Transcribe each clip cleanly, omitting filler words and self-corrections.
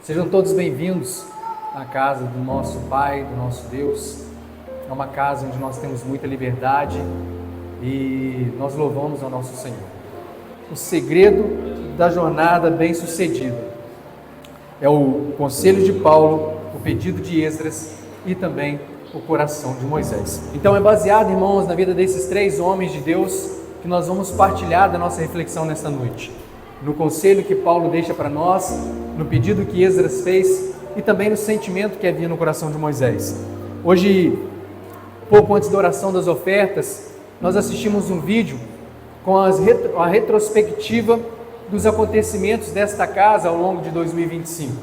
Sejam todos bem-vindos à casa do nosso Pai, do nosso Deus. É uma casa onde nós temos muita liberdade e nós louvamos ao nosso Senhor. O segredo da jornada bem-sucedida é o conselho de Paulo, o pedido de Esdras e também o coração de Moisés. Então é baseado, irmãos, na vida desses três homens de Deus que nós vamos partilhar da nossa reflexão nesta noite. No conselho que Paulo deixa para nós, no pedido que Esdras fez e também no sentimento que havia no coração de Moisés. Hoje, pouco antes da oração das ofertas, nós assistimos um vídeo com a retrospectiva dos acontecimentos desta casa ao longo de 2025.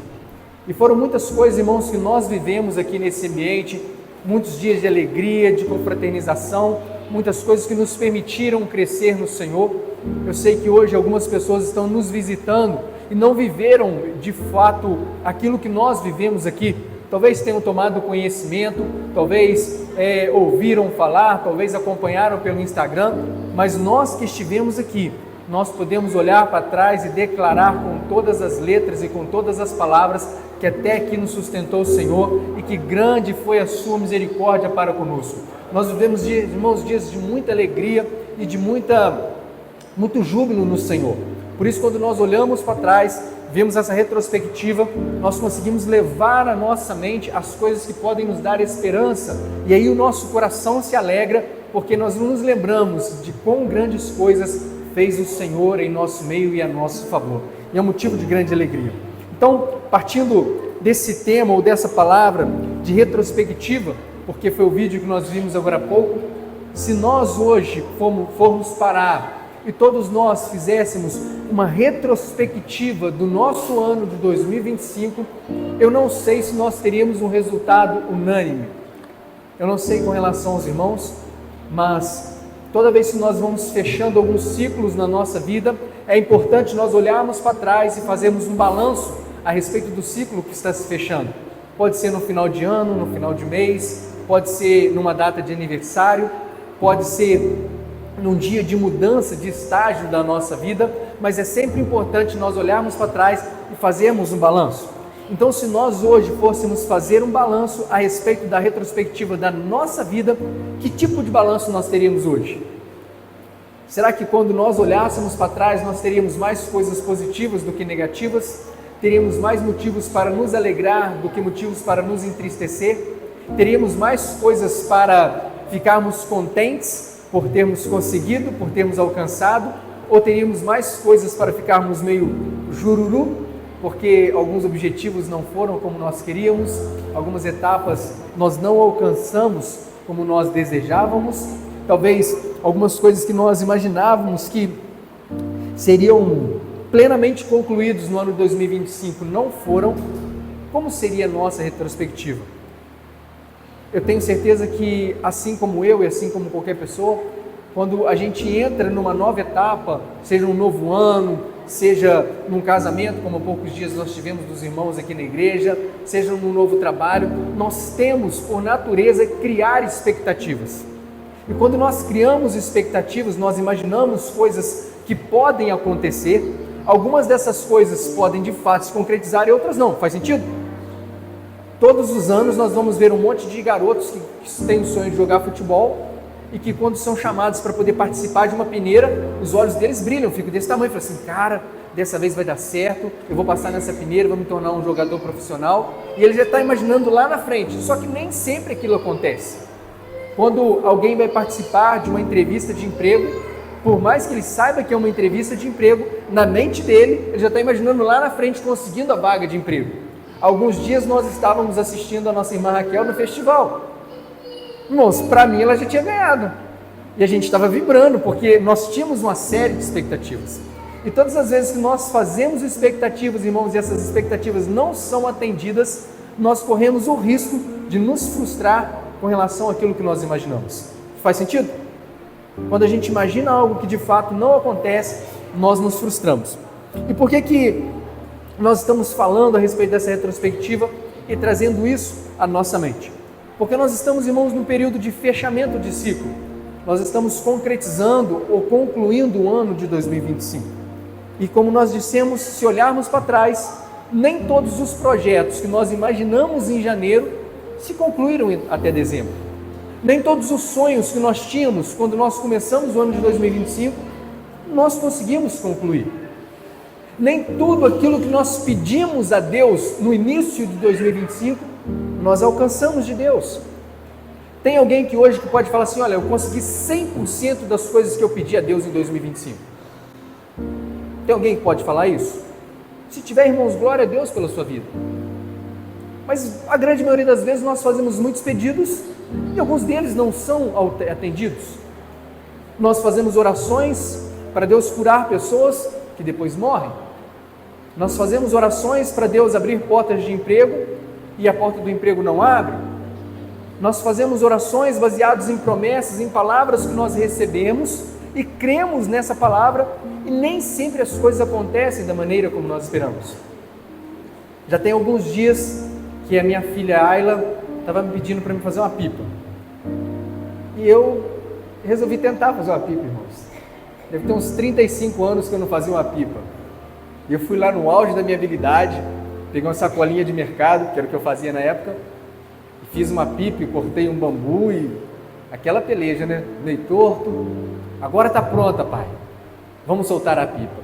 E foram muitas coisas, irmãos, que nós vivemos aqui nesse ambiente, muitos dias de alegria, de confraternização, muitas coisas que nos permitiram crescer no Senhor. Eu sei que hoje algumas pessoas estão nos visitando e não viveram de fato aquilo que nós vivemos aqui. Talvez tenham tomado conhecimento, talvez ouviram falar, talvez acompanharam pelo Instagram, mas nós que estivemos aqui, nós podemos olhar para trás e declarar com todas as letras e com todas as palavras que até aqui nos sustentou o Senhor e que grande foi a sua misericórdia para conosco. Nós vivemos, irmãos, dias de muita alegria e de muito júbilo no Senhor. Por isso, quando nós olhamos para trás, vemos essa retrospectiva, nós conseguimos levar à nossa mente as coisas que podem nos dar esperança, e aí o nosso coração se alegra, porque nós nos lembramos de quão grandes coisas fez o Senhor em nosso meio e a nosso favor, e é um motivo de grande alegria. Então, partindo desse tema ou dessa palavra de retrospectiva, porque foi o vídeo que nós vimos agora há pouco, se nós hoje formos parar e todos nós fizéssemos uma retrospectiva do nosso ano de 2025, eu não sei se nós teríamos um resultado unânime. Eu não sei com relação aos irmãos, mas toda vez que nós vamos fechando alguns ciclos na nossa vida, é importante nós olharmos para trás e fazermos um balanço a respeito do ciclo que está se fechando. Pode ser no final de ano, no final de mês, pode ser numa data de aniversário, pode ser num dia de mudança de estágio da nossa vida, mas é sempre importante nós olharmos para trás e fazermos um balanço. Então, se nós hoje fôssemos fazer um balanço a respeito da retrospectiva da nossa vida, que tipo de balanço nós teríamos hoje? Será que quando nós olhássemos para trás, nós teríamos mais coisas positivas do que negativas? Teríamos mais motivos para nos alegrar do que motivos para nos entristecer? Teríamos mais coisas para ficarmos contentes por termos conseguido, por termos alcançado? Ou teríamos mais coisas para ficarmos meio jururu, porque alguns objetivos não foram como nós queríamos, algumas etapas nós não alcançamos como nós desejávamos, talvez algumas coisas que nós imaginávamos que seriam plenamente concluídos no ano 2025 não foram? Como seria a nossa retrospectiva? Eu tenho certeza que, assim como eu e assim como qualquer pessoa, quando a gente entra numa nova etapa, seja um novo ano, seja num casamento, como há poucos dias nós tivemos dos irmãos aqui na igreja, seja num novo trabalho, nós temos, por natureza, criar expectativas. E quando nós criamos expectativas, nós imaginamos coisas que podem acontecer. Algumas dessas coisas podem de fato se concretizar e outras não. Faz sentido? Todos os anos nós vamos ver um monte de garotos que têm o sonho de jogar futebol e que quando são chamados para poder participar de uma peneira, os olhos deles brilham, ficam desse tamanho, falam assim, cara, dessa vez vai dar certo, eu vou passar nessa peneira, vou me tornar um jogador profissional, e ele já está imaginando lá na frente, só que nem sempre aquilo acontece. Quando alguém vai participar de uma entrevista de emprego, por mais que ele saiba que é uma entrevista de emprego, na mente dele, ele já está imaginando lá na frente conseguindo a vaga de emprego. Alguns dias nós estávamos assistindo a nossa irmã Raquel no festival. Irmãos, para mim ela já tinha ganhado. E a gente estava vibrando, porque nós tínhamos uma série de expectativas. E todas as vezes que nós fazemos expectativas, irmãos, e essas expectativas não são atendidas, nós corremos o risco de nos frustrar com relação àquilo que nós imaginamos. Faz sentido? Quando a gente imagina algo que de fato não acontece, nós nos frustramos. E por que nós estamos falando a respeito dessa retrospectiva e trazendo isso à nossa mente? Porque nós estamos, irmãos, num período de fechamento de ciclo. Nós estamos concretizando ou concluindo o ano de 2025. E como nós dissemos, se olharmos para trás, nem todos os projetos que nós imaginamos em janeiro se concluíram até dezembro. Nem todos os sonhos que nós tínhamos quando nós começamos o ano de 2025, nós conseguimos concluir. Nem tudo aquilo que nós pedimos a Deus no início de 2025, nós alcançamos de Deus. Tem alguém que hoje que pode falar assim, olha, eu consegui 100% das coisas que eu pedi a Deus em 2025? Tem alguém que pode falar isso? Se tiver, irmãos, glória a Deus pela sua vida. Mas a grande maioria das vezes nós fazemos muitos pedidos e alguns deles não são atendidos. Nós fazemos orações para Deus curar pessoas que depois morrem. Nós fazemos orações para Deus abrir portas de emprego e a porta do emprego não abre. Nós fazemos orações baseadas em promessas, em palavras que nós recebemos e cremos nessa palavra e nem sempre as coisas acontecem da maneira como nós esperamos. Já tem alguns dias que a minha filha Ayla estava me pedindo para me fazer uma pipa. E eu resolvi tentar fazer uma pipa, irmãos. Deve ter uns 35 anos que eu não fazia uma pipa. E eu fui lá no auge da minha habilidade, peguei uma sacolinha de mercado, que era o que eu fazia na época, e fiz uma pipa e cortei um bambu e aquela peleja, né? Meio torto. Agora está pronta, pai. Vamos soltar a pipa.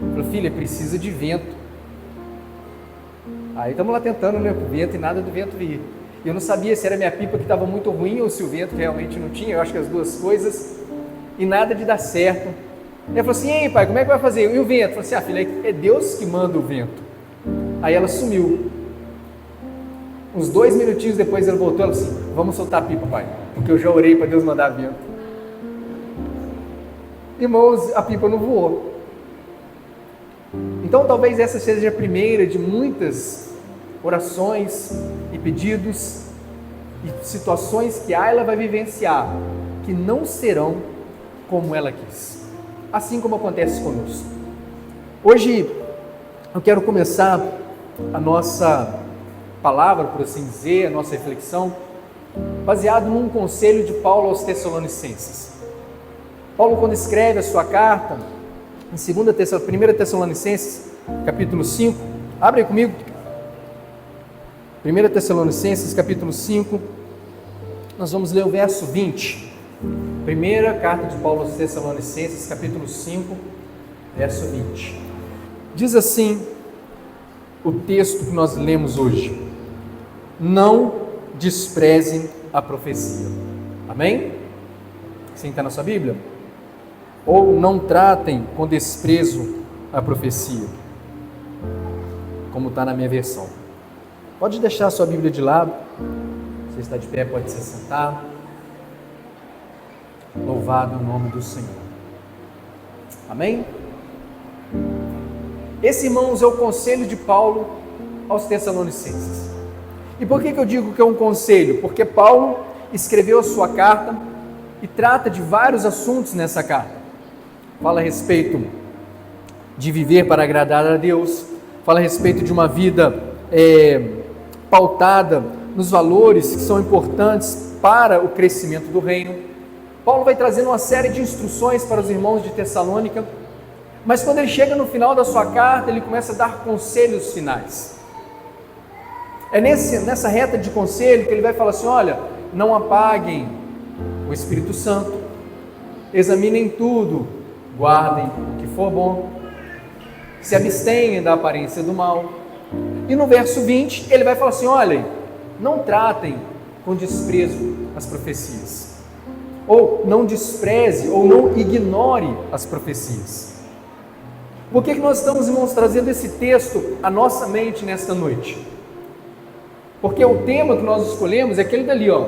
Eu falei, filha, precisa de vento. Aí estamos lá tentando, né? O vento e nada do vento vir. E eu não sabia se era minha pipa que estava muito ruim ou se o vento realmente não tinha. Eu acho que as duas coisas. E nada de dar certo. Ele falou assim, ei pai, como é que vai fazer? E o vento? Eu falei assim, ah filha, é Deus que manda o vento. Aí ela sumiu. Uns 2 minutinhos depois ela voltou, ela assim, vamos soltar a pipa, pai, porque eu já orei para Deus mandar vento. Irmãos, a pipa não voou. Então talvez essa seja a primeira de muitas orações e pedidos e situações que Ayla vai vivenciar, que não serão como ela quis, assim como acontece conosco. Hoje eu quero começar a nossa palavra, por assim dizer, a nossa reflexão, baseado num conselho de Paulo aos Tessalonicenses. Paulo, quando escreve a sua carta, em 1 Tessalonicenses, capítulo 5, abre comigo, 1 Tessalonicenses, capítulo 5, nós vamos ler o verso 20, primeira carta de Paulo aos Tessalonicenses, capítulo 5, verso 20, diz assim o texto que nós lemos hoje: não desprezem a profecia. Amém? Sim, está na sua Bíblia? Ou não tratem com desprezo a profecia, como está na minha versão. Pode deixar a sua Bíblia de lado. Você está de pé, pode se sentar. Louvado o nome do Senhor. Amém? Esse, irmãos, é o conselho de Paulo aos Tessalonicenses. E por que eu digo que é um conselho? Porque Paulo escreveu a sua carta e trata de vários assuntos nessa carta. Fala a respeito de viver para agradar a Deus, fala a respeito de uma vida pautada nos valores que são importantes para o crescimento do reino. Paulo vai trazendo uma série de instruções para os irmãos de Tessalônica, mas quando ele chega no final da sua carta, ele começa a dar conselhos finais. É nessa reta de conselho que ele vai falar assim, olha, não apaguem o Espírito Santo, examinem tudo, guardem o que for bom, se abstenham da aparência do mal. E no verso 20 ele vai falar assim, olhem, não tratem com desprezo as profecias, ou não despreze, ou não ignore as profecias. Por que nós estamos, irmãos, trazendo esse texto à nossa mente nesta noite? Porque o tema que nós escolhemos é aquele dali, ó,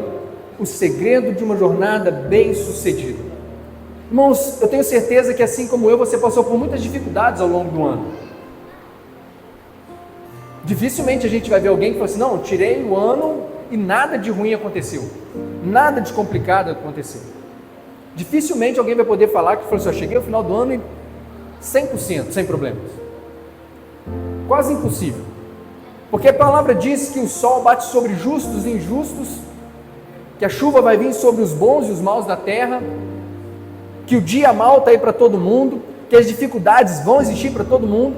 o segredo de uma jornada bem-sucedida. Irmãos, eu tenho certeza que assim como eu, você passou por muitas dificuldades ao longo do ano. Dificilmente a gente vai ver alguém que fala assim, não, tirei o ano e nada de ruim aconteceu, nada de complicado aconteceu. Dificilmente alguém vai poder falar que falou assim, eu cheguei ao final do ano e 100%, sem problemas. Quase impossível. Porque a palavra diz que o sol bate sobre justos e injustos, que a chuva vai vir sobre os bons e os maus da terra, que o dia mau está aí para todo mundo, que as dificuldades vão existir para todo mundo,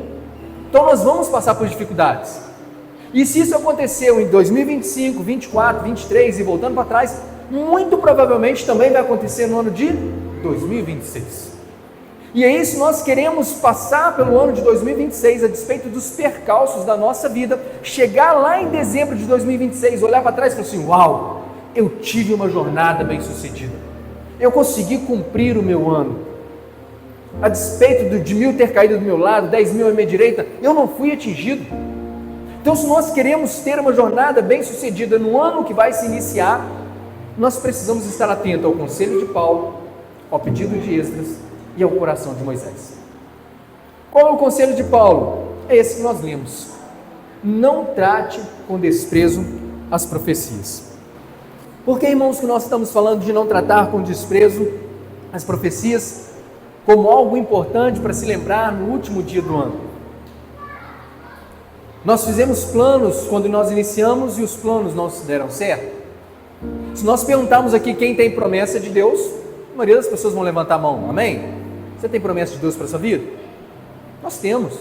Então nós vamos passar por dificuldades. E se isso aconteceu em 2025, 24, 23 e voltando para trás, muito provavelmente também vai acontecer no ano de 2026. E é isso, nós queremos passar pelo ano de 2026, a despeito dos percalços da nossa vida, chegar lá em dezembro de 2026, olhar para trás e falar assim: uau, eu tive uma jornada bem sucedida, eu consegui cumprir o meu ano, a despeito de 1.000 ter caído do meu lado, 10.000 à minha direita, eu não fui atingido. Então, se nós queremos ter uma jornada bem sucedida no ano que vai se iniciar, nós precisamos estar atentos ao conselho de Paulo, ao pedido de Esdras e ao coração de Moisés. Qual é o conselho de Paulo? É esse que nós lemos: não trate com desprezo as profecias. Por que, irmãos, que nós estamos falando de não tratar com desprezo as profecias como algo importante para se lembrar no último dia do ano? Nós fizemos planos quando nós iniciamos e os planos não se deram certo. Se nós perguntarmos aqui quem tem promessa de Deus, a maioria das pessoas vão levantar a mão. Amém? Você tem promessa de Deus para a sua vida? Nós temos.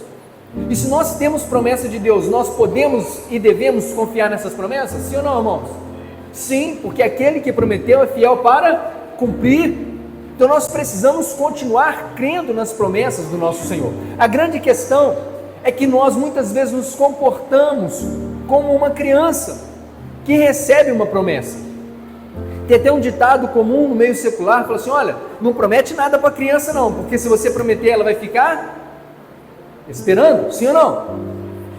E se nós temos promessa de Deus, nós podemos e devemos confiar nessas promessas? Sim ou não, irmãos? Sim, porque aquele que prometeu é fiel para cumprir. Então nós precisamos continuar crendo nas promessas do nosso Senhor. A grande questão é que nós muitas vezes nos comportamos como uma criança que recebe uma promessa. Tem até um ditado comum no meio secular, fala assim: olha, não promete nada para a criança não, porque se você prometer ela vai ficar esperando, sim ou não?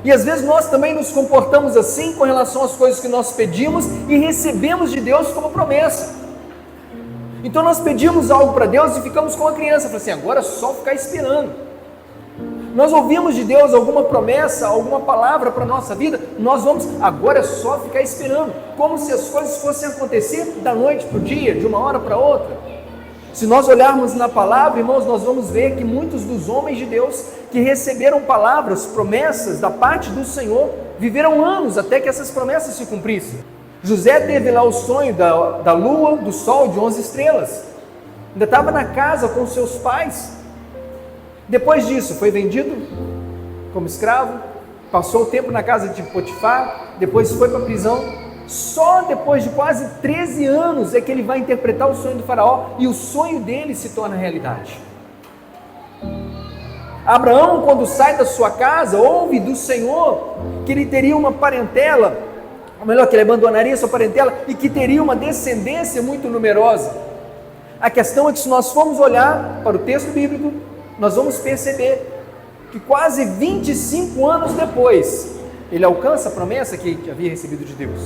E às vezes nós também nos comportamos assim com relação às coisas que nós pedimos e recebemos de Deus como promessa. Então nós pedimos algo para Deus e ficamos com a criança, fala assim: agora é só ficar esperando. Nós ouvimos de Deus alguma promessa, alguma palavra para a nossa vida, nós vamos, agora é só ficar esperando, como se as coisas fossem acontecer da noite para o dia, de uma hora para outra. Se nós olharmos na palavra, irmãos, nós vamos ver que muitos dos homens de Deus que receberam palavras, promessas da parte do Senhor, viveram anos até que essas promessas se cumprissem. José teve lá o sonho da lua, do sol, de 11 estrelas, ainda estava na casa com seus pais. Depois disso foi vendido como escravo, passou o tempo na casa de Potifar, depois foi para a prisão. Só depois de quase 13 anos é que ele vai interpretar o sonho do faraó e o sonho dele se torna realidade. Abraão, quando sai da sua casa, ouve do Senhor que ele teria uma parentela, ou melhor, que ele abandonaria sua parentela e que teria uma descendência muito numerosa. A questão é que se nós formos olhar para o texto bíblico, nós vamos perceber que quase 25 anos depois, ele alcança a promessa que havia recebido de Deus.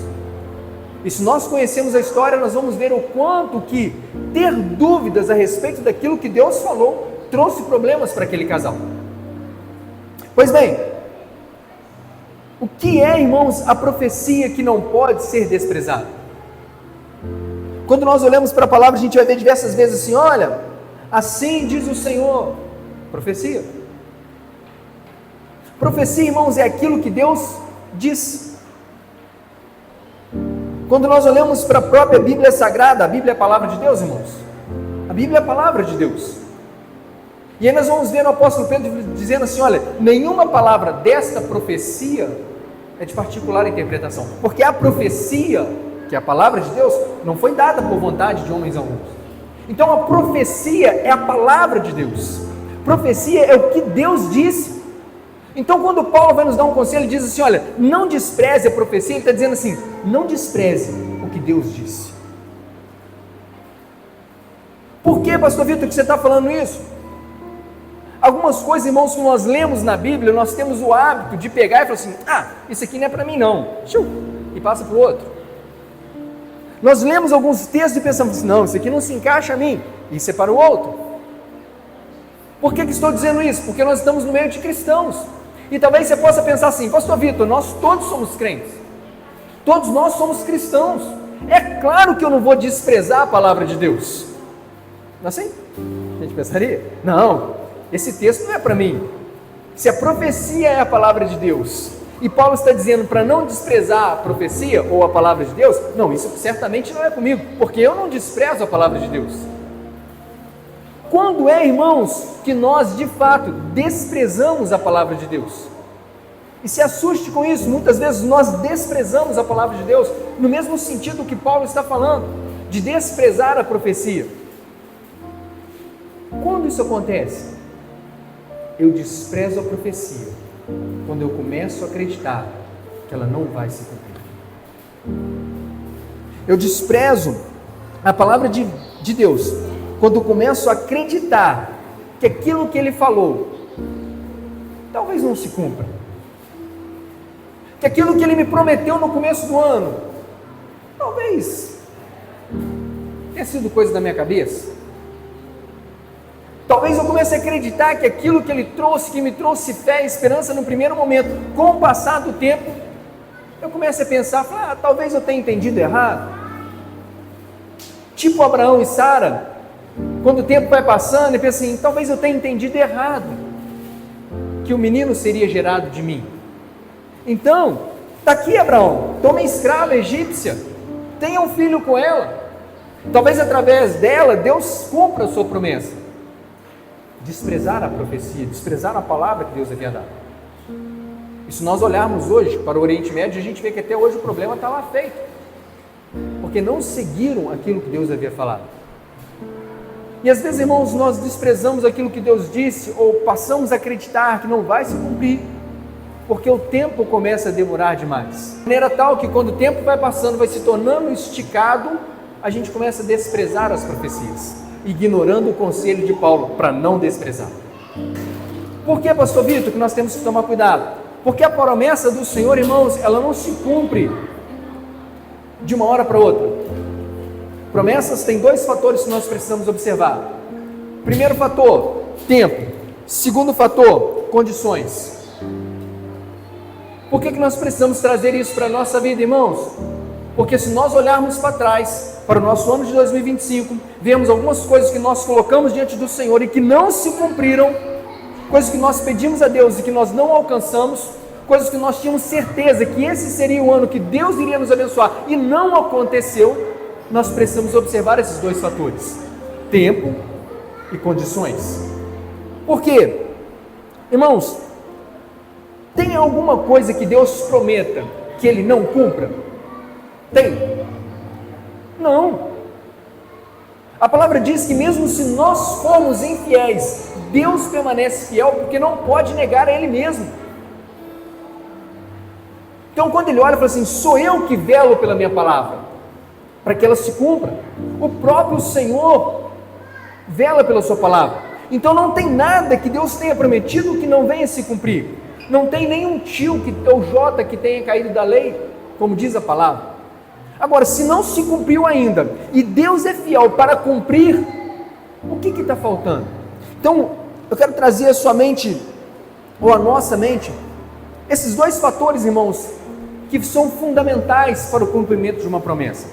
E se nós conhecemos a história, nós vamos ver o quanto que ter dúvidas a respeito daquilo que Deus falou, trouxe problemas para aquele casal. Pois bem, o que é, irmãos, a profecia que não pode ser desprezada? Quando nós olhamos para a palavra, a gente vai ver diversas vezes assim: olha, assim diz o Senhor. Profecia. Profecia, irmãos, é aquilo que Deus diz. Quando nós olhamos para a própria Bíblia Sagrada, a Bíblia é a palavra de Deus, irmãos. A Bíblia é a palavra de Deus. E aí nós vamos ver o apóstolo Pedro dizendo assim: olha, nenhuma palavra desta profecia é de particular interpretação, porque a profecia, que é a palavra de Deus, não foi dada por vontade de homens alguns. Então a profecia é a palavra de Deus. Profecia é o que Deus disse. Então quando Paulo vai nos dar um conselho, ele diz assim: olha, não despreze a profecia. Ele está dizendo assim: não despreze o que Deus disse. Por que, pastor Vitor, que você está falando isso? Algumas coisas, irmãos, que nós lemos na Bíblia, nós temos o hábito de pegar e falar assim: isso aqui não é para mim não, e passa para o outro. Nós lemos alguns textos e pensamos assim: não, isso aqui não se encaixa a mim, isso é para o outro. Por que estou dizendo isso? Porque nós estamos no meio de cristãos, e talvez você possa pensar assim: pastor Vitor, nós todos somos crentes, todos nós somos cristãos, é claro que eu não vou desprezar a palavra de Deus. Não é assim? A gente pensaria? Não, esse texto não é para mim. Se a profecia é a palavra de Deus, e Paulo está dizendo para não desprezar a profecia ou a palavra de Deus, não, isso certamente não é comigo, porque eu não desprezo a palavra de Deus. Quando é, irmãos, que nós de fato desprezamos a palavra de Deus? E se assuste com isso. Muitas vezes nós desprezamos a palavra de Deus, no mesmo sentido que Paulo está falando, de desprezar a profecia. Quando isso acontece? Eu desprezo a profecia quando eu começo a acreditar que ela não vai se cumprir. Eu desprezo a palavra de Deus quando eu começo a acreditar que aquilo que Ele falou talvez não se cumpra, que aquilo que Ele me prometeu no começo do ano talvez tenha sido coisa da minha cabeça. Talvez eu comece a acreditar que aquilo que Ele trouxe, que me trouxe fé e esperança no primeiro momento, com o passar do tempo, eu comece a pensar, talvez eu tenha entendido errado. Tipo Abraão e Sara, quando o tempo vai passando, ele pensa assim, talvez eu tenha entendido errado, que o menino seria gerado de mim. Então, está aqui Abraão, toma escrava egípcia, tenha um filho com ela, talvez através dela, Deus cumpra a sua promessa. Desprezar a profecia, desprezar a palavra que Deus havia dado. E se nós olharmos hoje para o Oriente Médio, a gente vê que até hoje o problema está lá feito, porque não seguiram aquilo que Deus havia falado. E às vezes, irmãos, nós desprezamos aquilo que Deus disse, ou passamos a acreditar que não vai se cumprir, porque o tempo começa a demorar demais, de maneira tal que quando o tempo vai passando, vai se tornando esticado, a gente começa a desprezar as profecias, ignorando o conselho de Paulo para não desprezar. Por que, pastor Vitor, que nós temos que tomar cuidado? Porque a promessa do Senhor, irmãos, ela não se cumpre de uma hora para outra. Promessas têm dois fatores que nós precisamos observar. Primeiro fator, tempo. Segundo fator, condições. Por que nós precisamos trazer isso para a nossa vida, irmãos? Porque se nós olharmos para trás, para o nosso ano de 2025, vemos algumas coisas que nós colocamos diante do Senhor e que não se cumpriram, coisas que nós pedimos a Deus e que nós não alcançamos, coisas que nós tínhamos certeza que esse seria o ano que Deus iria nos abençoar e não aconteceu. Nós precisamos observar esses dois fatores, tempo e condições. Por quê? Irmãos, tem alguma coisa que Deus prometa que Ele não cumpra? Tem? Não. A palavra diz que mesmo se nós formos infiéis, Deus permanece fiel, porque não pode negar a Ele mesmo. Então quando Ele olha e fala assim, sou eu que velo pela minha palavra, para que ela se cumpra. O próprio Senhor vela pela sua palavra. Então não tem nada que Deus tenha prometido que não venha se cumprir. Não tem nenhum tio ou jota que tenha caído da lei, como diz a palavra. Agora, se não se cumpriu ainda, e Deus é fiel para cumprir, o que está faltando? Então, eu quero trazer a sua mente, ou a nossa mente, esses dois fatores, irmãos, que são fundamentais para o cumprimento de uma promessa.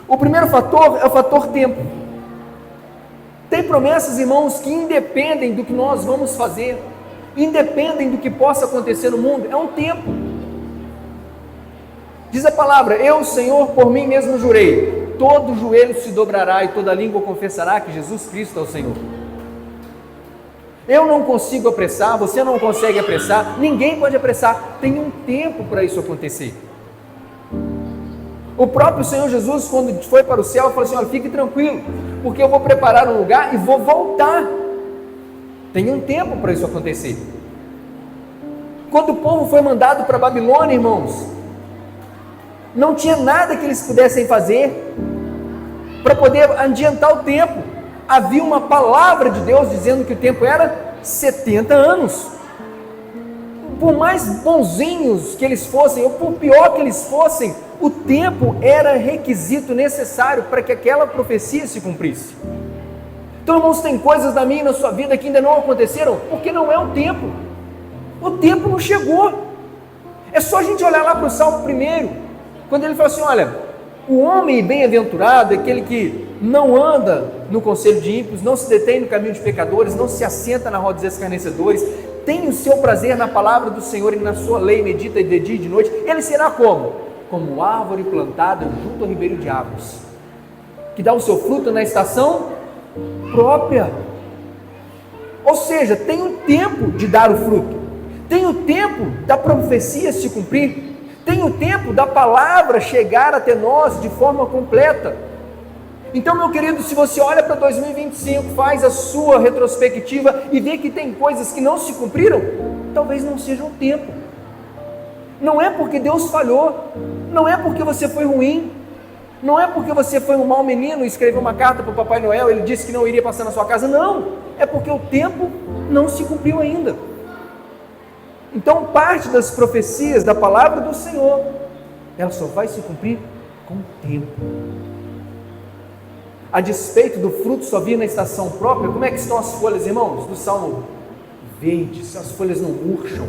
O primeiro fator é o fator tempo. Tem promessas, irmãos, que independem do que nós vamos fazer, independem do que possa acontecer no mundo, é um tempo. Diz a palavra, eu, Senhor, por mim mesmo jurei, todo joelho se dobrará e toda língua confessará que Jesus Cristo é o Senhor. Eu não consigo apressar, você não consegue apressar, ninguém pode apressar, tem um tempo para isso acontecer. O próprio Senhor Jesus, quando foi para o céu, falou assim, olha, fique tranquilo, porque eu vou preparar um lugar e vou voltar. Tem um tempo para isso acontecer. Quando o povo foi mandado para a Babilônia, irmãos, não tinha nada que eles pudessem fazer para poder adiantar o tempo. Havia uma palavra de Deus dizendo que o tempo era 70 anos. Por mais bonzinhos que eles fossem, ou por pior que eles fossem, o tempo era requisito necessário para que aquela profecia se cumprisse. Então, irmãos, tem coisas na minha e na sua vida que ainda não aconteceram, porque não é o tempo. O tempo não chegou. É só a gente olhar lá para o Salmo 1, quando ele fala assim, olha, o homem bem-aventurado é aquele que não anda no conselho de ímpios, não se detém no caminho de pecadores, não se assenta na roda dos escarnecedores, tem o seu prazer na palavra do Senhor e na sua lei medita de dia e de noite. Ele será como? Como árvore plantada junto ao ribeiro de águas, que dá o seu fruto na estação própria. Ou seja, tem um tempo de dar o fruto, Tem o tempo da profecia se cumprir, tem o tempo da palavra chegar até nós de forma completa. Então, meu querido, se você olha para 2025, faz a sua retrospectiva e vê que tem coisas que não se cumpriram, talvez não seja o tempo. Não é porque Deus falhou, não é porque você foi ruim, não é porque você foi um mau menino e escreveu uma carta para o Papai Noel, ele disse que não iria passar na sua casa, não, é porque o tempo não se cumpriu ainda. Então, parte das profecias da palavra do Senhor, ela só vai se cumprir com o tempo. A despeito do fruto só vir na estação própria, como é que estão as folhas, irmãos, do Salmo? Verdes, as folhas não murcham.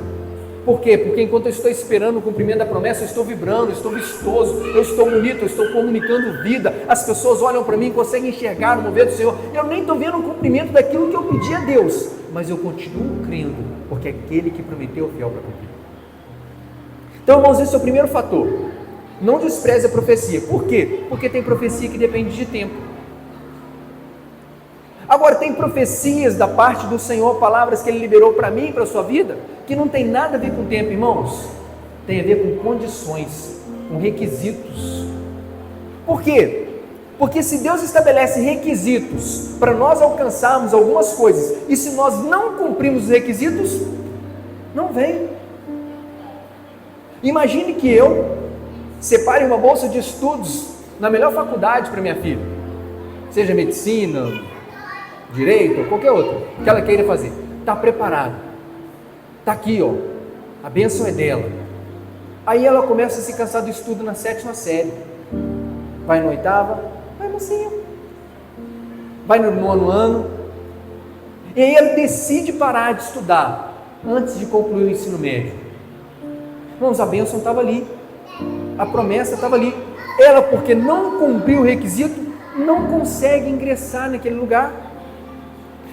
Por quê? Porque enquanto eu estou esperando o cumprimento da promessa, eu estou vibrando, eu estou vistoso, eu estou bonito, eu estou comunicando vida, as pessoas olham para mim e conseguem enxergar o mover do Senhor, eu nem estou vendo o cumprimento daquilo que eu pedi a Deus, mas eu continuo crendo, porque aquele que prometeu é fiel para cumprir. Então, irmãos, esse é o primeiro fator. Não despreze a profecia. Por quê? Porque tem profecia que depende de tempo. Agora, tem profecias da parte do Senhor, palavras que Ele liberou para mim e para a sua vida, que não tem nada a ver com tempo, irmãos. Tem a ver com condições, com requisitos. Por quê? Porque se Deus estabelece requisitos para nós alcançarmos algumas coisas, e se nós não cumprimos os requisitos, não vem. Imagine que eu separe uma bolsa de estudos na melhor faculdade para minha filha, seja medicina, direito ou qualquer outra que ela queira fazer. Está preparado, está aqui, ó, a bênção é dela. Aí ela começa a se cansar do estudo na 7ª série, vai na 8ª, vai na 5ª, vai no 9º ano, e aí ela decide parar de estudar antes de concluir o ensino médio. Irmãos, a bênção estava ali, a promessa estava ali. Ela, porque não cumpriu o requisito, não consegue ingressar naquele lugar.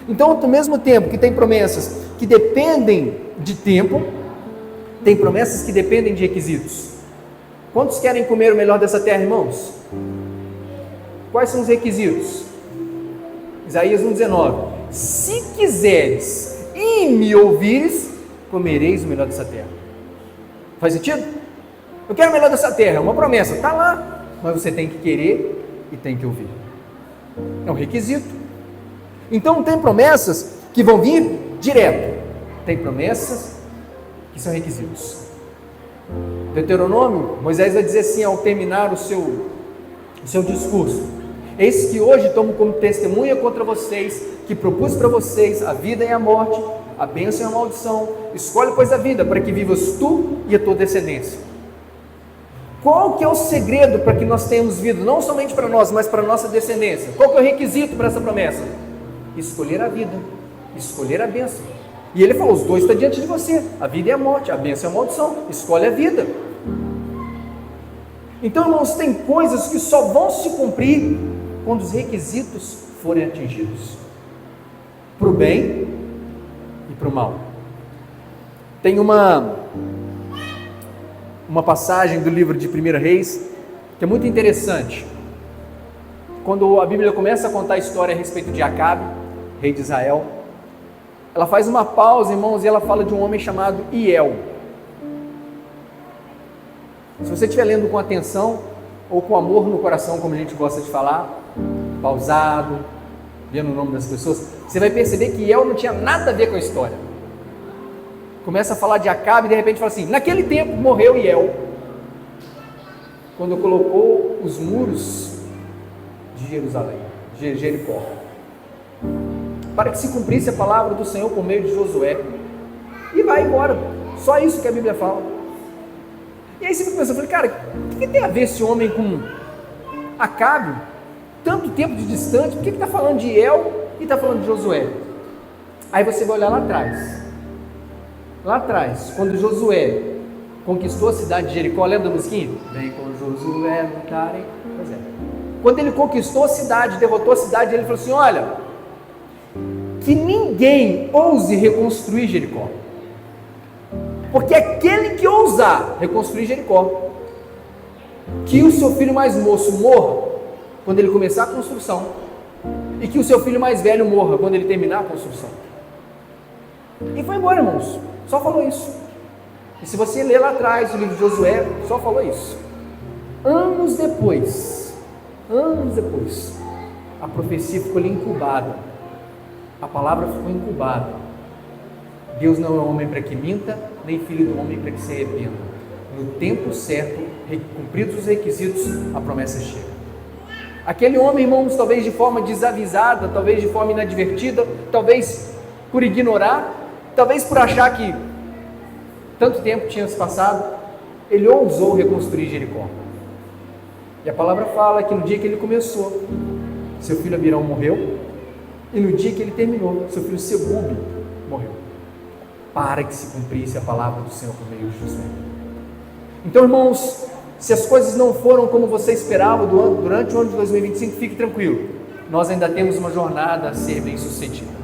Então, ao mesmo tempo que tem promessas que dependem de tempo, tem promessas que dependem de requisitos. Quantos querem comer o melhor dessa terra, irmãos? Quais são os requisitos? Isaías 1,19: se quiseres e me ouvires, comereis o melhor dessa terra. Faz sentido? Eu quero o melhor dessa terra, é uma promessa, está lá, mas você tem que querer e tem que ouvir. É um requisito. Então tem promessas que vão vir direto, tem promessas que são requisitos. Deuteronômio, Moisés vai dizer assim ao terminar o seu discurso: eis que hoje tomo como testemunha contra vocês, que propus para vocês a vida e a morte, a bênção e a maldição. Escolhe, pois, a vida, para que vivas tu e a tua descendência. Qual que é o segredo para que nós tenhamos vida, não somente para nós, mas para a nossa descendência? Qual que é o requisito para essa promessa? Escolher a vida, escolher a bênção. E ele falou: os dois estão diante de você, a vida e a morte, a bênção e a maldição. Escolhe a vida. Então, irmãos, tem coisas que só vão se cumprir quando os requisitos forem atingidos, para o bem e para o mal. Tem uma passagem do livro de 1 Reis que é muito interessante. Quando a Bíblia começa a contar a história a respeito de Acabe, rei de Israel, ela faz uma pausa, irmãos, e ela fala de um homem chamado Iel. Se você estiver lendo com atenção, ou com amor no coração, como a gente gosta de falar, pausado, vendo o nome das pessoas, você vai perceber que Iel não tinha nada a ver com a história. Começa a falar de Acabe e de repente fala assim: naquele tempo morreu Iel, quando colocou os muros de Jerusalém, de Jericó, para que se cumprisse a palavra do Senhor por meio de Josué, e vai embora. Só isso que a Bíblia fala. E aí você fica pensando, eu falei, cara, o que tem a ver esse homem com Acabe? Tanto tempo de distante, por que está falando de El e está falando de Josué? Aí você vai olhar lá atrás, quando Josué conquistou a cidade de Jericó, lembra da musiquinha? Vem com Josué lutarem. Pois é. Quando ele conquistou a cidade, derrotou a cidade, ele falou assim: olha, que ninguém ouse reconstruir Jericó, porque aquele que ousar reconstruir Jericó, que o seu filho mais moço morra quando ele começar a construção, e que o seu filho mais velho morra quando ele terminar a construção. E foi embora, irmãos. Só falou isso. E se você ler lá atrás o livro de Josué, só falou isso. Anos depois, a profecia ficou ali incubada. A palavra ficou incubada. Deus não é homem para que minta, nem filho do homem para que se arrependa. No tempo certo, cumpridos os requisitos, a promessa chega. Aquele homem, irmãos, talvez de forma desavisada, talvez de forma inadvertida, talvez por ignorar, talvez por achar que tanto tempo tinha se passado, ele ousou reconstruir Jericó. E a palavra fala que no dia que ele começou, seu filho Abirão morreu, e no dia que ele terminou, seu filho Segube morreu, para que se cumprisse a palavra do Senhor por meio de Josué. Então, irmãos, se as coisas não foram como você esperava durante o ano de 2025, fique tranquilo, nós ainda temos uma jornada a ser bem sucedida.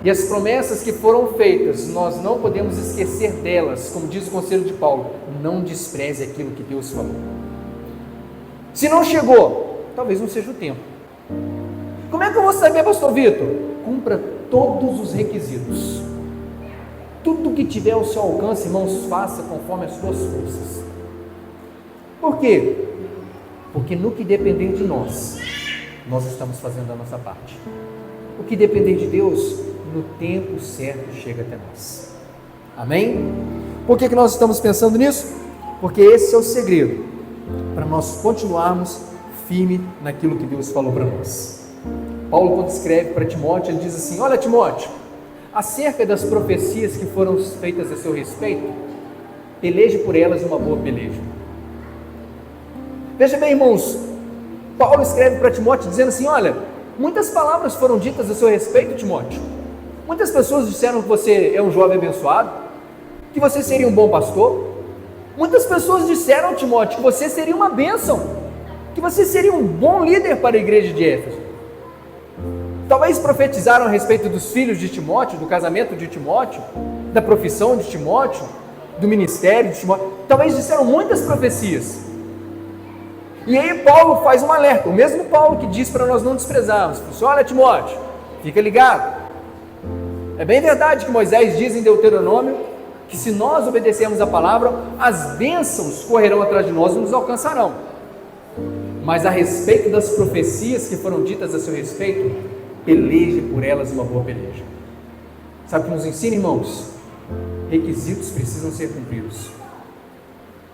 E as promessas que foram feitas, nós não podemos esquecer delas, como diz o conselho de Paulo, não despreze aquilo que Deus falou. Se não chegou, talvez não seja o tempo. Como é que eu vou saber, pastor Vitor? Cumpra todos os requisitos. Tudo que tiver ao seu alcance, irmãos, faça conforme as suas forças. Por quê? Porque no que depender de nós estamos fazendo a nossa parte. O que depender de Deus, no tempo certo chega até nós. Amém? Por que nós estamos pensando nisso? Porque esse é o segredo para nós continuarmos firme naquilo que Deus falou para nós. Paulo, quando escreve para Timóteo, ele diz assim: olha, Timóteo, acerca das profecias que foram feitas a seu respeito, peleje por elas uma boa peleja. Veja bem, irmãos, Paulo escreve para Timóteo dizendo assim: olha, muitas palavras foram ditas a seu respeito, Timóteo. Muitas pessoas disseram que você é um jovem abençoado, que você seria um bom pastor. Muitas pessoas disseram, Timóteo, que você seria uma bênção, que você seria um bom líder para a igreja de Éfeso. Talvez profetizaram a respeito dos filhos de Timóteo, do casamento de Timóteo, da profissão de Timóteo, do ministério de Timóteo. Talvez disseram muitas profecias. E aí Paulo faz um alerta, o mesmo Paulo que diz para nós não desprezarmos. Olha, Timóteo, fica ligado. É bem verdade que Moisés diz em Deuteronômio que se nós obedecermos a palavra, as bênçãos correrão atrás de nós e nos alcançarão. Mas a respeito das profecias que foram ditas a seu respeito, peleje por elas uma boa peleja. Sabe o que nos ensina, irmãos? Requisitos precisam ser cumpridos.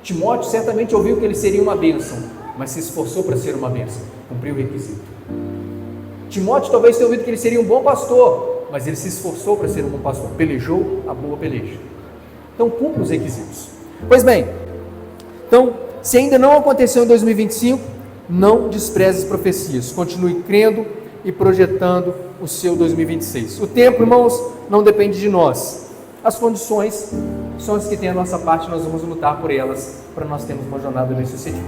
Timóteo certamente ouviu que ele seria uma bênção, mas se esforçou para ser uma bênção, cumpriu o requisito. Timóteo talvez tenha ouvido que ele seria um bom pastor, mas ele se esforçou para ser um bom pastor, pelejou a boa peleja. Então cumpra os requisitos. Pois bem, então, se ainda não aconteceu em 2025, não despreze as profecias, continue crendo e projetando o seu 2026. O tempo, irmãos, não depende de nós. As condições são as que têm a nossa parte, nós vamos lutar por elas, para nós termos uma jornada bem sucedida.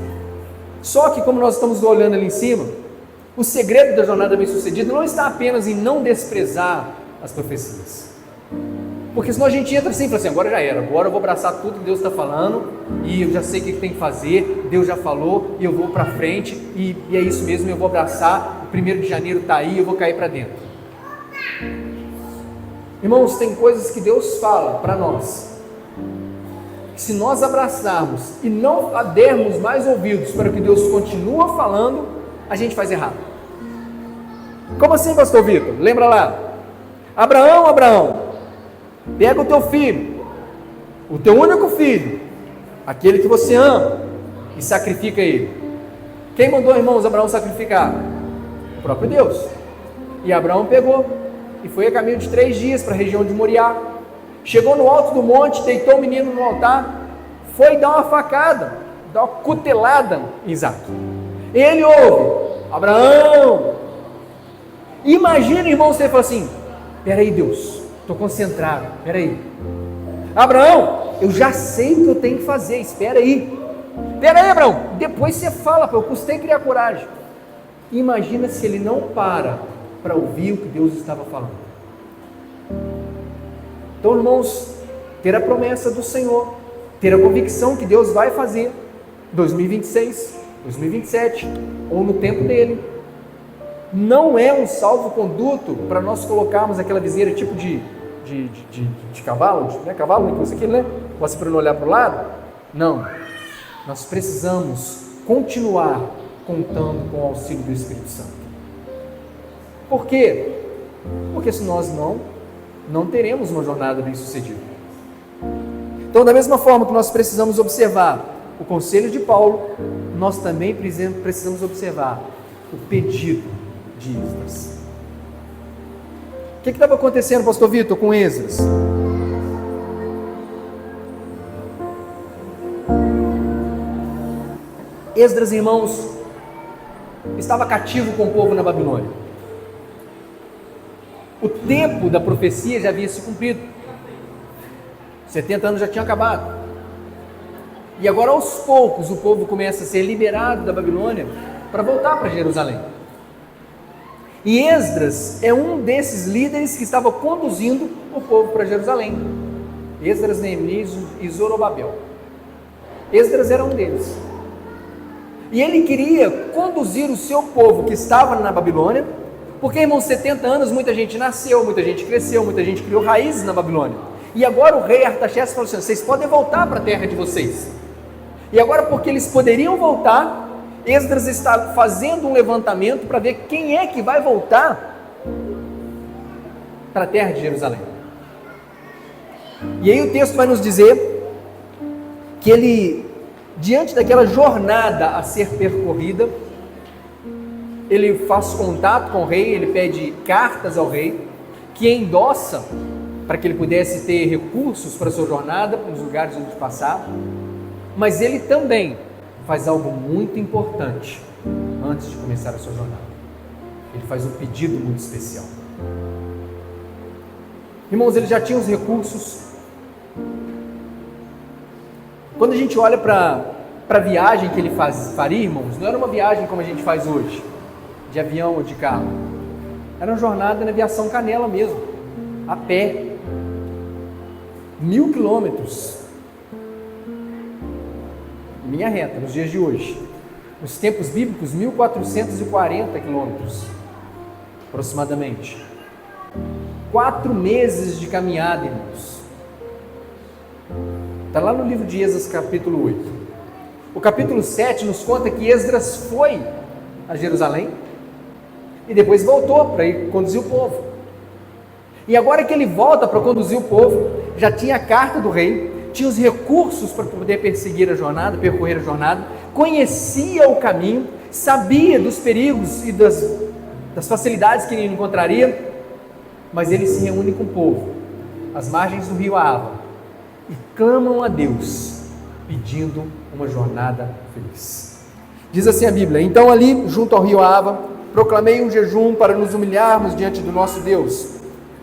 Só que, como nós estamos olhando ali em cima, o segredo da jornada bem sucedida não está apenas em não desprezar as profecias. Porque senão a gente entra assim e fala assim: agora já era, agora eu vou abraçar tudo que Deus está falando, e eu já sei o que tem que fazer, Deus já falou, e eu vou para frente, e é isso mesmo, eu vou abraçar, o 1º de janeiro está aí, eu vou cair para dentro. Irmãos, tem coisas que Deus fala para nós, que se nós abraçarmos e não dermos mais ouvidos para o que Deus continua falando, a gente faz errado. Como assim, pastor Vitor? Lembra lá, Abraão, pega o teu filho, o teu único filho, aquele que você ama, e sacrifica ele. Quem mandou, irmãos, Abraão sacrificar? O próprio Deus. E Abraão pegou e foi a caminho de 3 dias para a região de Moriá. Chegou no alto do monte, deitou o menino no altar, foi dar uma facada, dar uma cutelada em Isaac. Ele ouve: Abraão. Imagina, irmão, você fala assim: peraí, Deus, estou concentrado, peraí, Abraão, eu já sei o que eu tenho que fazer, espera aí, Abraão, depois você fala, eu custei criar coragem. Imagina se ele não para ouvir o que Deus estava falando. Então, irmãos, ter a promessa do Senhor, ter a convicção que Deus vai fazer 2026, 2027 ou no tempo dele, não é um salvo-conduto para nós colocarmos aquela viseira tipo de de cavalo, né? Cavalo, não é isso aqui, né? Você para não olhar para o lado? Não. Nós precisamos continuar contando com o auxílio do Espírito Santo. Por quê? Porque se nós não teremos uma jornada bem-sucedida. Então, da mesma forma que nós precisamos observar o conselho de Paulo, nós também precisamos observar o pedido de Esdras. O que estava acontecendo, pastor Vitor, com Esdras? Esdras, irmãos, estava cativo com o povo na Babilônia. O tempo da profecia já havia se cumprido. 70 anos já tinham acabado. E agora, aos poucos, o povo começa a ser liberado da Babilônia para voltar para Jerusalém. E Esdras é um desses líderes que estava conduzindo o povo para Jerusalém. Esdras, Neemias e Zorobabel. Esdras era um deles. E ele queria conduzir o seu povo que estava na Babilônia, porque, irmãos, 70 anos, muita gente nasceu, muita gente cresceu, muita gente criou raízes na Babilônia. E agora o rei Artaxerxes falou assim: vocês podem voltar para a terra de vocês. E agora, porque eles poderiam voltar, Esdras está fazendo um levantamento para ver quem é que vai voltar para a terra de Jerusalém. E aí o texto vai nos dizer que ele, diante daquela jornada a ser percorrida, ele faz contato com o rei, ele pede cartas ao rei, que endossa para que ele pudesse ter recursos para a sua jornada, para os lugares onde passar, mas ele também faz algo muito importante antes de começar a sua jornada. Ele faz um pedido muito especial. Irmãos, ele já tinha os recursos. Quando a gente olha para a viagem que ele faria, irmãos, não era uma viagem como a gente faz hoje, de avião ou de carro. Era uma jornada na aviação Canela mesmo, a pé, 1000 quilômetros, em linha reta, nos dias de hoje. Nos tempos bíblicos, 1440 quilômetros, aproximadamente. 4 meses de caminhada, irmãos. Está lá no livro de Esdras, capítulo 8. O capítulo 7 nos conta que Esdras foi a Jerusalém e depois voltou para ir conduzir o povo. E agora que ele volta para conduzir o povo, já tinha a carta do rei, tinha os recursos para poder percorrer a jornada, conhecia o caminho, sabia dos perigos e das facilidades que ele encontraria, mas ele se reúne com o povo, às margens do rio Ahava, e clamam a Deus, pedindo uma jornada feliz. Diz assim a Bíblia: então ali, junto ao rio Ahava, proclamei um jejum para nos humilharmos diante do nosso Deus,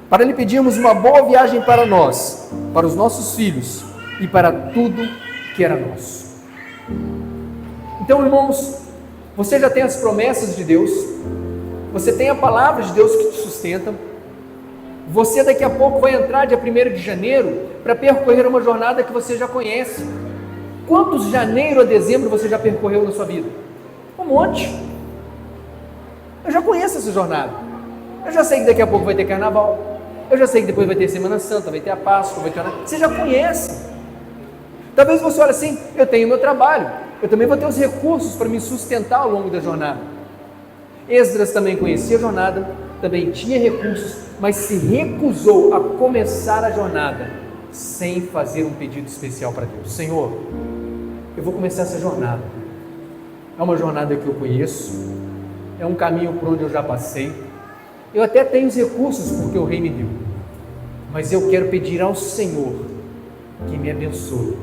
para lhe pedirmos uma boa viagem para nós, para os nossos filhos e para tudo que era nosso. Então, irmãos, você já tem as promessas de Deus, você tem a palavra de Deus que te sustenta, você daqui a pouco vai entrar dia 1º de janeiro para percorrer uma jornada que você já conhece. Quantos de janeiro a dezembro você já percorreu na sua vida? Um monte. Eu já conheço essa jornada. Eu já sei que daqui a pouco vai ter carnaval. Eu já sei que depois vai ter Semana Santa, vai ter a Páscoa, vai ter... Você já conhece. Talvez você olhe assim: eu tenho meu trabalho, eu também vou ter os recursos para me sustentar ao longo da jornada. Esdras também conhecia a jornada, também tinha recursos, mas se recusou a começar a jornada sem fazer um pedido especial para Deus. Senhor, eu vou começar essa jornada. É uma jornada que eu conheço, é um caminho por onde eu já passei, eu até tenho os recursos porque o rei me deu, mas eu quero pedir ao Senhor que me abençoe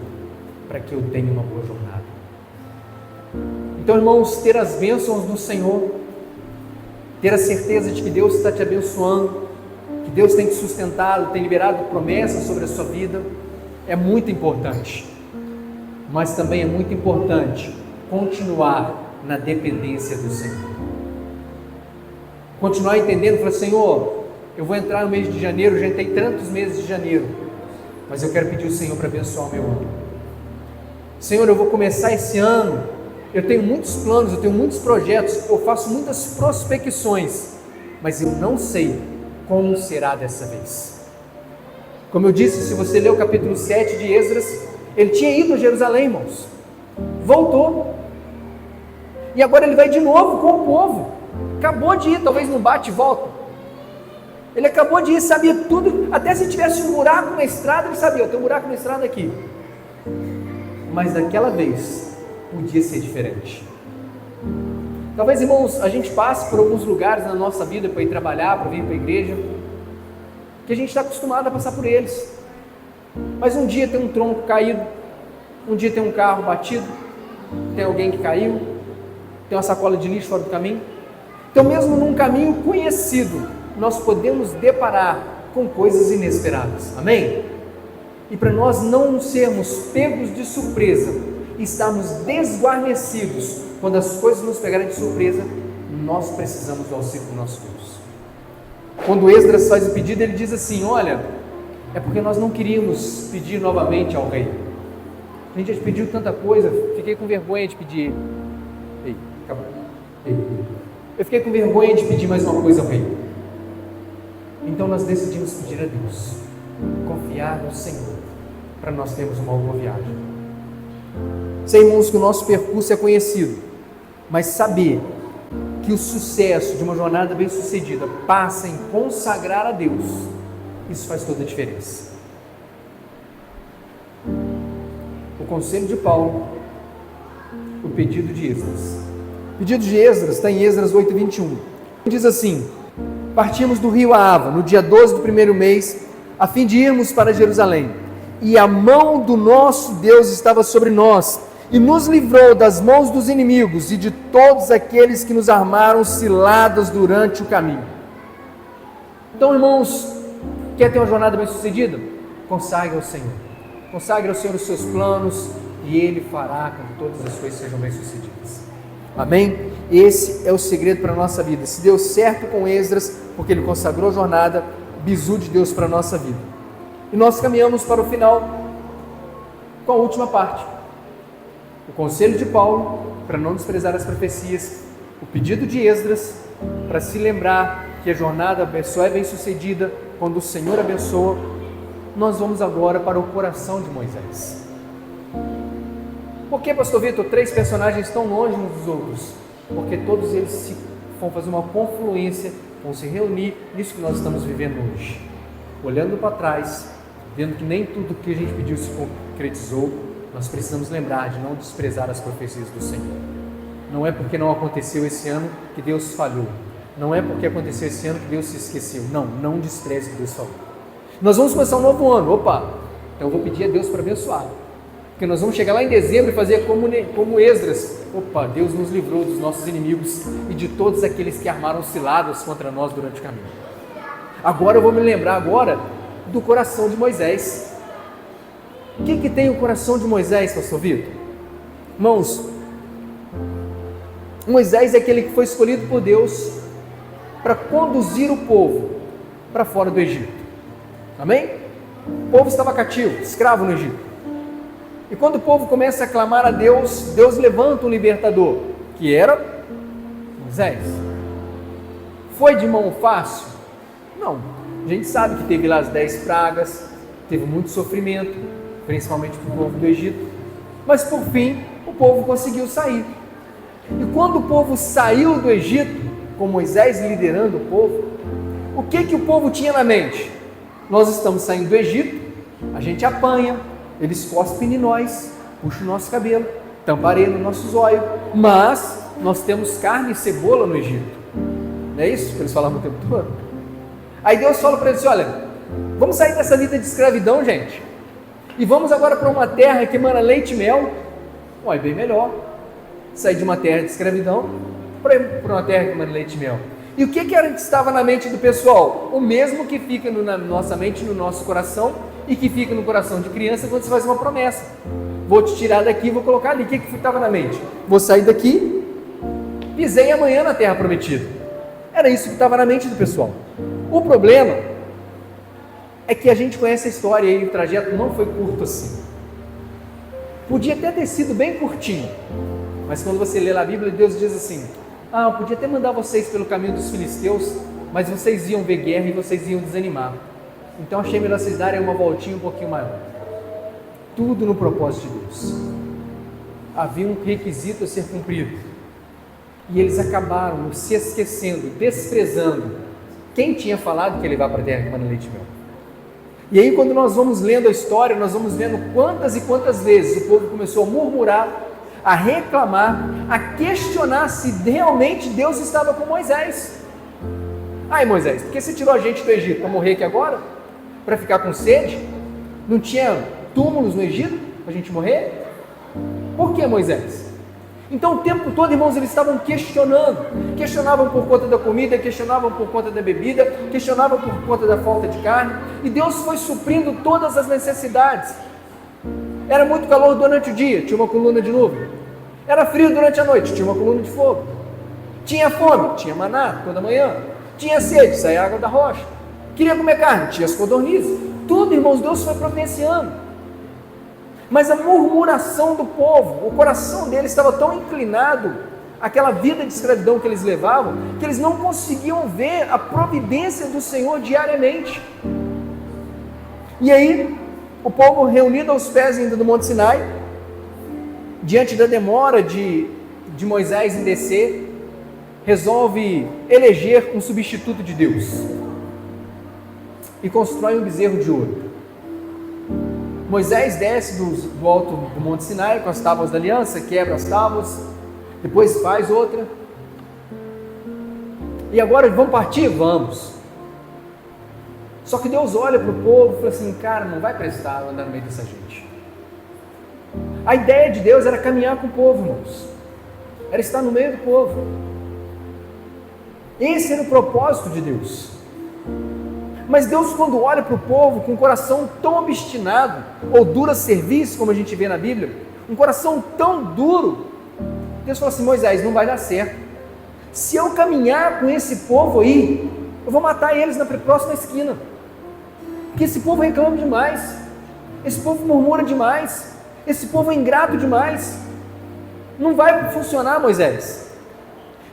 para que eu tenha uma boa jornada. Então, irmãos, ter as bênçãos do Senhor, ter a certeza de que Deus está te abençoando, que Deus tem te sustentado, tem liberado promessas sobre a sua vida, é muito importante. Mas também é muito importante continuar na dependência do Senhor. Continuar entendendo, falar: Senhor, eu vou entrar no mês de janeiro, já entrei tantos meses de janeiro, mas eu quero pedir ao Senhor para abençoar o meu ano. Senhor, eu vou começar esse ano, eu tenho muitos planos, eu tenho muitos projetos, eu faço muitas prospecções, mas eu não sei como será dessa vez. Como eu disse, se você ler o capítulo 7 de Esdras, ele tinha ido a Jerusalém, irmãos, voltou, e agora ele vai de novo com o povo, acabou de ir, talvez não bate e volta, ele acabou de ir, sabia tudo, até se tivesse um buraco na estrada, ele sabia, tem um buraco na estrada aqui, mas daquela vez, podia ser diferente. Talvez, irmãos, a gente passe por alguns lugares na nossa vida para ir trabalhar, para vir para a igreja, que a gente está acostumado a passar por eles, mas um dia tem um tronco caído, um dia tem um carro batido, tem alguém que caiu, tem uma sacola de lixo fora do caminho. Então mesmo num caminho conhecido, nós podemos deparar com coisas inesperadas, amém? E para nós não sermos pegos de surpresa, e estarmos desguarnecidos quando as coisas nos pegarem de surpresa, nós precisamos do auxílio do nosso Deus. Quando Esdras faz o pedido, ele diz assim: olha, é porque nós não queríamos pedir novamente ao rei. A gente já pediu tanta coisa, fiquei com vergonha de pedir. Ei, acabou. Ei. Eu fiquei com vergonha de pedir mais uma coisa ao rei. Então nós decidimos pedir a Deus, confiar no Senhor, para nós termos uma boa viagem. Sei, irmãos, que o nosso percurso é conhecido, mas saber que o sucesso de uma jornada bem sucedida passa em consagrar a Deus, isso faz toda a diferença. O conselho de Paulo, o pedido de Esdras. O pedido de Esdras está em Esdras 8:21. Diz assim: partimos do rio Ahava no dia 12 do primeiro mês, a fim de irmos para Jerusalém, e a mão do nosso Deus estava sobre nós, e nos livrou das mãos dos inimigos e de todos aqueles que nos armaram ciladas durante o caminho. Então, irmãos, quer ter uma jornada bem sucedida? Consagre ao Senhor. Consagre ao Senhor os seus planos, e Ele fará com que todas as coisas sejam bem sucedidas. Amém? Esse é o segredo para a nossa vida. Se deu certo com Esdras, porque ele consagrou a jornada, bizu de Deus para a nossa vida. E nós caminhamos para o final com a última parte. O conselho de Paulo, para não desprezar as profecias, o pedido de Esdras, para se lembrar que a jornada só é bem sucedida quando o Senhor abençoa. Nós vamos agora para o coração de Moisés. Por que, pastor Vitor, 3 personagens tão longe uns dos outros? Porque todos eles vão fazer uma confluência, vão se reunir nisso que nós estamos vivendo hoje. Olhando para trás, vendo que nem tudo que a gente pediu se concretizou, nós precisamos lembrar de não desprezar as profecias do Senhor. Não é porque não aconteceu esse ano que Deus falhou. Não é porque aconteceu esse ano que Deus se esqueceu. Não despreze o que Deus falou. Nós vamos começar um novo ano. Opa, então eu vou pedir a Deus para abençoar. Porque nós vamos chegar lá em dezembro e fazer como Esdras. Opa, Deus nos livrou dos nossos inimigos e de todos aqueles que armaram ciladas contra nós durante o caminho. Agora eu vou me lembrar do coração de Moisés. O que tem o coração de Moisés, pastor Vitor? Irmãos, Moisés é aquele que foi escolhido por Deus para conduzir o povo para fora do Egito. Amém? O povo estava cativo, escravo no Egito. E quando o povo começa a clamar a Deus, Deus levanta um libertador, que era Moisés. Foi de mão fácil? Não. A gente sabe que teve lá as 10 pragas, teve muito sofrimento, principalmente para o povo do Egito, mas por fim o povo conseguiu sair. E quando o povo saiu do Egito, com Moisés liderando o povo, o que o povo tinha na mente? Nós estamos saindo do Egito, a gente apanha, eles cospem em nós, puxam o nosso cabelo, tampam areia no nosso zóio, mas nós temos carne e cebola no Egito. Não é isso que eles falavam o tempo todo? Aí Deus fala para eles: olha, vamos sair dessa vida de escravidão, gente, e vamos agora para uma terra que emana leite e mel. É bem melhor sair de uma terra de escravidão para uma terra que emana leite e mel. E o que era que estava na mente do pessoal? O mesmo que fica na nossa mente, no nosso coração, e que fica no coração de criança quando você faz uma promessa. Vou te tirar daqui, vou colocar ali. O que estava na mente? Vou sair daqui, pisei amanhã na terra prometida. Era isso que estava na mente do pessoal. O problema é que a gente conhece a história e o trajeto não foi curto assim. Podia até ter sido bem curtinho, mas quando você lê lá a Bíblia, Deus diz assim: eu podia até mandar vocês pelo caminho dos filisteus, mas vocês iam ver guerra e vocês iam desanimar. Então achei melhor vocês darem uma voltinha um pouquinho maior. Tudo no propósito de Deus. Havia um requisito a ser cumprido. E eles acabaram se esquecendo, desprezando quem tinha falado que ele vai para a terra que mana leite e mel. E aí, quando nós vamos lendo a história, nós vamos vendo quantas e quantas vezes o povo começou a murmurar, a reclamar, a questionar se realmente Deus estava com Moisés. Aí, Moisés, por que você tirou a gente do Egito? Para morrer aqui agora? Para ficar com sede? Não tinha túmulos no Egito para a gente morrer? Por que, Moisés? Então o tempo todo, irmãos, eles estavam questionavam por conta da comida, questionavam por conta da bebida, questionavam por conta da falta de carne, e Deus foi suprindo todas as necessidades. Era muito calor durante o dia, tinha uma coluna de nuvem. Era frio durante a noite, tinha uma coluna de fogo. Tinha fome, tinha maná toda manhã. Tinha sede, saía água da rocha. Queria comer carne, tinha as codornizes. Tudo, irmãos, Deus foi providenciando. Mas a murmuração do povo, o coração deles estava tão inclinado àquela vida de escravidão que eles levavam, que eles não conseguiam ver a providência do Senhor diariamente. E aí, o povo reunido aos pés ainda do Monte Sinai, diante da demora de Moisés em descer, resolve eleger um substituto de Deus e constrói um bezerro de ouro. Moisés desce do alto do Monte Sinai com as tábuas da aliança, quebra as tábuas, depois faz outra. E agora vamos partir? Vamos. Só que Deus olha para o povo e fala assim, cara, não vai prestar andar no meio dessa gente. A ideia de Deus era caminhar com o povo, irmãos. Era estar no meio do povo. Esse era o propósito de Deus. Mas Deus, quando olha para o povo com um coração tão obstinado, ou dura serviço, como a gente vê na Bíblia, um coração tão duro, Deus fala assim, Moisés, não vai dar certo. Se eu caminhar com esse povo aí, eu vou matar eles na próxima esquina. Porque esse povo reclama demais, esse povo murmura demais, esse povo é ingrato demais. Não vai funcionar, Moisés.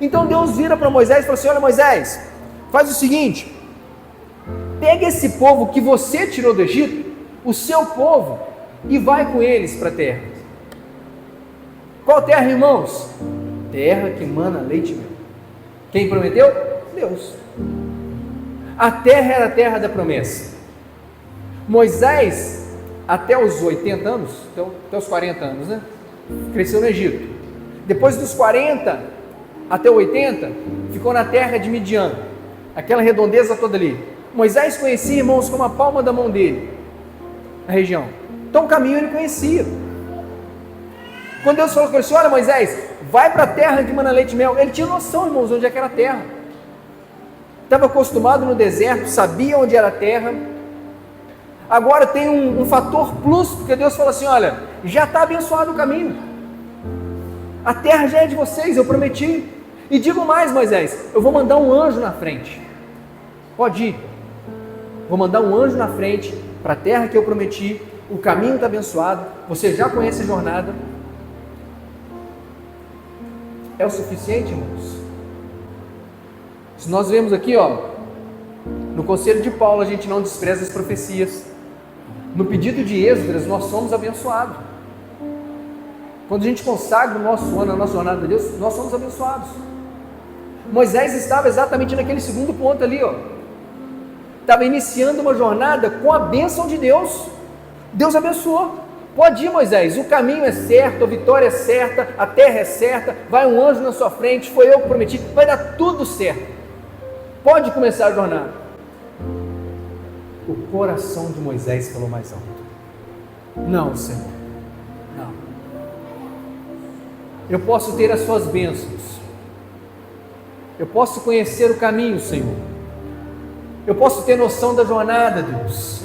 Então Deus vira para Moisés e fala assim, olha Moisés, faz o seguinte, pega esse povo que você tirou do Egito, o seu povo, e vai com eles para a terra. Qual terra, irmãos? Terra que mana leite e mel. Quem prometeu? Deus. A terra era a terra da promessa. Moisés, até os 80 anos, até os 40 anos, né? Cresceu no Egito. Depois dos 40 até 80, ficou na terra de Midian, aquela redondeza toda ali. Moisés conhecia, irmãos, como a palma da mão dele, a região. Então o caminho ele conhecia. Quando Deus falou com ele, olha Moisés, vai para a terra que mana leite e mel, ele tinha noção, irmãos, onde é que era a terra. Estava acostumado no deserto, sabia onde era a terra. Agora tem um fator plus, porque Deus falou assim, olha, já está abençoado o caminho. A terra já é de vocês, eu prometi. E digo mais, Moisés, eu vou mandar um anjo na frente. Pode ir. Vou mandar um anjo na frente para a terra que eu prometi, o caminho está abençoado, você já conhece a jornada. É o suficiente, irmãos? Se nós vemos aqui, no conselho de Paulo, a gente não despreza as profecias. No pedido de Esdras, nós somos abençoados. Quando a gente consagra o nosso ano, a nossa jornada de Deus, nós somos abençoados. Moisés estava exatamente naquele segundo ponto ali, estava iniciando uma jornada com a bênção de Deus. Deus abençoou. Pode ir, Moisés, o caminho é certo, a vitória é certa, a terra é certa, vai um anjo na sua frente, foi eu que prometi, vai dar tudo certo. Pode começar a jornada. O coração de Moisés falou mais alto. Não, Senhor, não. Eu posso ter as suas bênçãos. Eu posso conhecer o caminho, Senhor. Eu posso ter noção da jornada, Deus.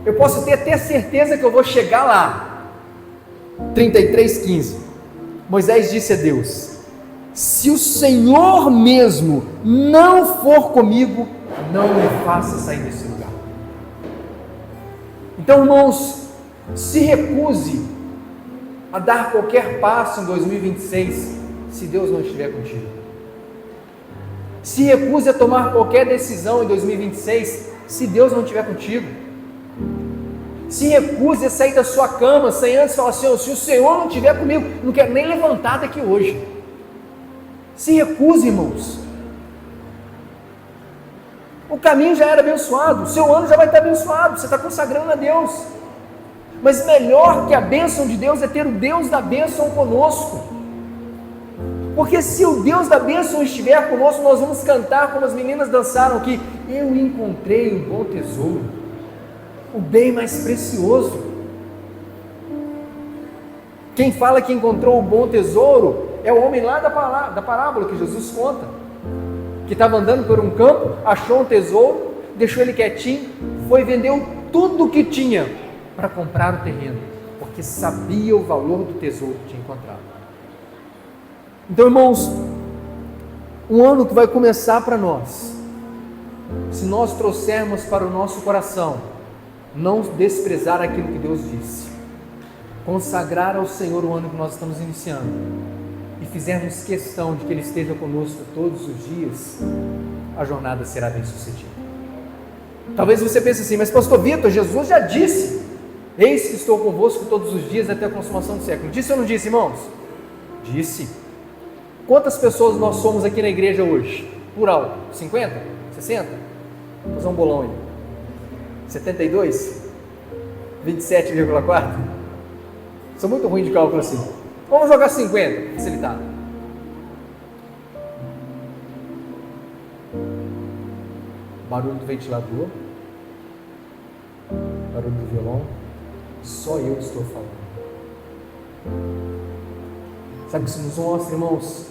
Eu posso ter até certeza que eu vou chegar lá. 33:15. Moisés disse a Deus: se o Senhor mesmo não for comigo, não me faça sair desse lugar. Então, irmãos, se recuse a dar qualquer passo em 2026, se Deus não estiver contigo. Se recuse a tomar qualquer decisão em 2026 se Deus não estiver contigo. Se recuse a sair da sua cama sem antes falar assim: se o Senhor não estiver comigo, não quero nem levantar daqui hoje. Se recuse, irmãos. O caminho já era abençoado, o seu ano já vai estar abençoado, você está consagrando a Deus. Mas melhor que a bênção de Deus é ter o Deus da bênção conosco. Porque se o Deus da bênção estiver conosco, nós vamos cantar como as meninas dançaram aqui: eu encontrei um bom tesouro, o bem mais precioso. Quem fala que encontrou o bom tesouro é o homem lá da parábola que Jesus conta, que estava andando por um campo, achou um tesouro, deixou ele quietinho, foi e vendeu tudo o que tinha para comprar o terreno, porque sabia o valor do tesouro que tinha encontrado. Então, irmãos, um ano que vai começar para nós, se nós trouxermos para o nosso coração, não desprezar aquilo que Deus disse, consagrar ao Senhor o ano que nós estamos iniciando, e fizermos questão de que Ele esteja conosco todos os dias, a jornada será bem sucedida. Talvez você pense assim: mas pastor Vitor, Jesus já disse: eis que estou convosco todos os dias até a consumação do século. Disse ou não disse, irmãos? Disse. Quantas pessoas nós somos aqui na igreja hoje? Por alto? 50? 60? Vou fazer um bolão aí. 72? 27,4? Sou muito ruim de cálculo assim. Vamos jogar 50, facilitado. Barulho do ventilador, barulho do violão, só eu estou falando. Sabe o que isso nos mostra, irmãos?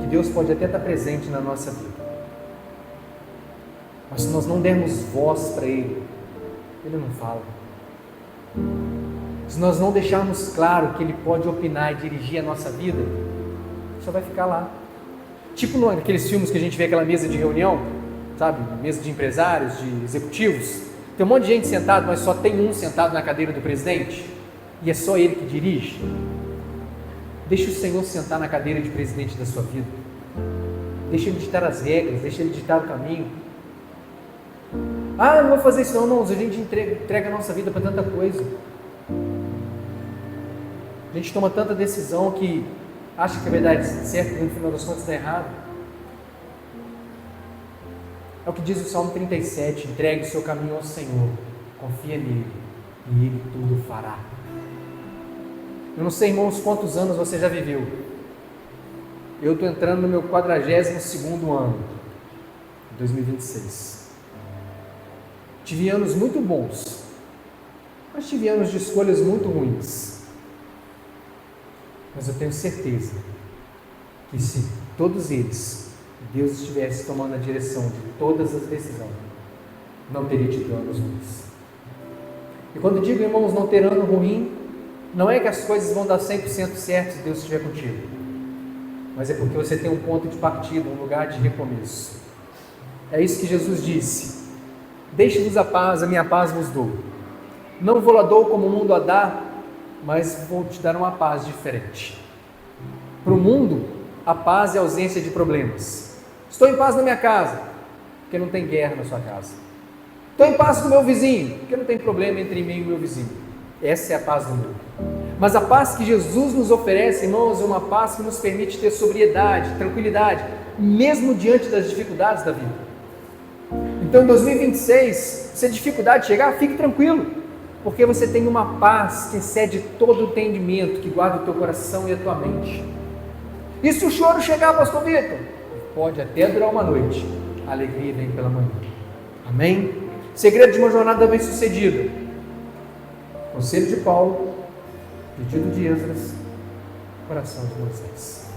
Que Deus pode até estar presente na nossa vida, mas se nós não dermos voz para Ele, Ele não fala. Se nós não deixarmos claro que Ele pode opinar e dirigir a nossa vida, só vai ficar lá. Tipo naqueles filmes que a gente vê aquela mesa de reunião, sabe? Mesa de empresários, de executivos. Tem um monte de gente sentado, mas só tem um sentado na cadeira do presidente. E é só ele que dirige. Deixa o Senhor sentar na cadeira de presidente da sua vida. Deixa Ele ditar as regras, deixa Ele ditar o caminho. Ah, não vou fazer isso não, irmãos. A gente entrega a nossa vida para tanta coisa. A gente toma tanta decisão que acha que a verdade é certa e no final das contas está errado. É o que diz o Salmo 37, entregue o seu caminho ao Senhor, confia nele e Ele tudo fará. Eu não sei, irmãos, quantos anos você já viveu. Eu estou entrando no meu 42º ano, 2026. Tive anos muito bons, mas tive anos de escolhas muito ruins. Mas eu tenho certeza que se todos eles, Deus estivesse tomando a direção de todas as decisões, não teria tido anos ruins. E quando digo, irmãos, não ter ano ruim, não é que as coisas vão dar 100% certo se Deus estiver contigo, mas é porque você tem um ponto de partida, um lugar de recomeço. É isso que Jesus disse: deixe-vos a paz, a minha paz vos dou. Não vou lá dou como o mundo a dá, mas vou te dar uma paz diferente. Para o mundo, a paz é a ausência de problemas. Estou em paz na minha casa, porque não tem guerra na sua casa. Estou em paz com o meu vizinho, porque não tem problema entre mim e o meu vizinho. Essa é a paz do mundo. Mas a paz que Jesus nos oferece, irmãos, é uma paz que nos permite ter sobriedade, tranquilidade, mesmo diante das dificuldades da vida. Então, em 2026, se a dificuldade chegar, fique tranquilo, porque você tem uma paz que excede todo o entendimento, que guarda o teu coração e a tua mente. E se o choro chegar, pastor Vitor? Pode até durar uma noite, a alegria vem pela manhã. Amém? Segredo de uma jornada bem-sucedida: conselho de Paulo, pedido de Esdras, coração de Moisés.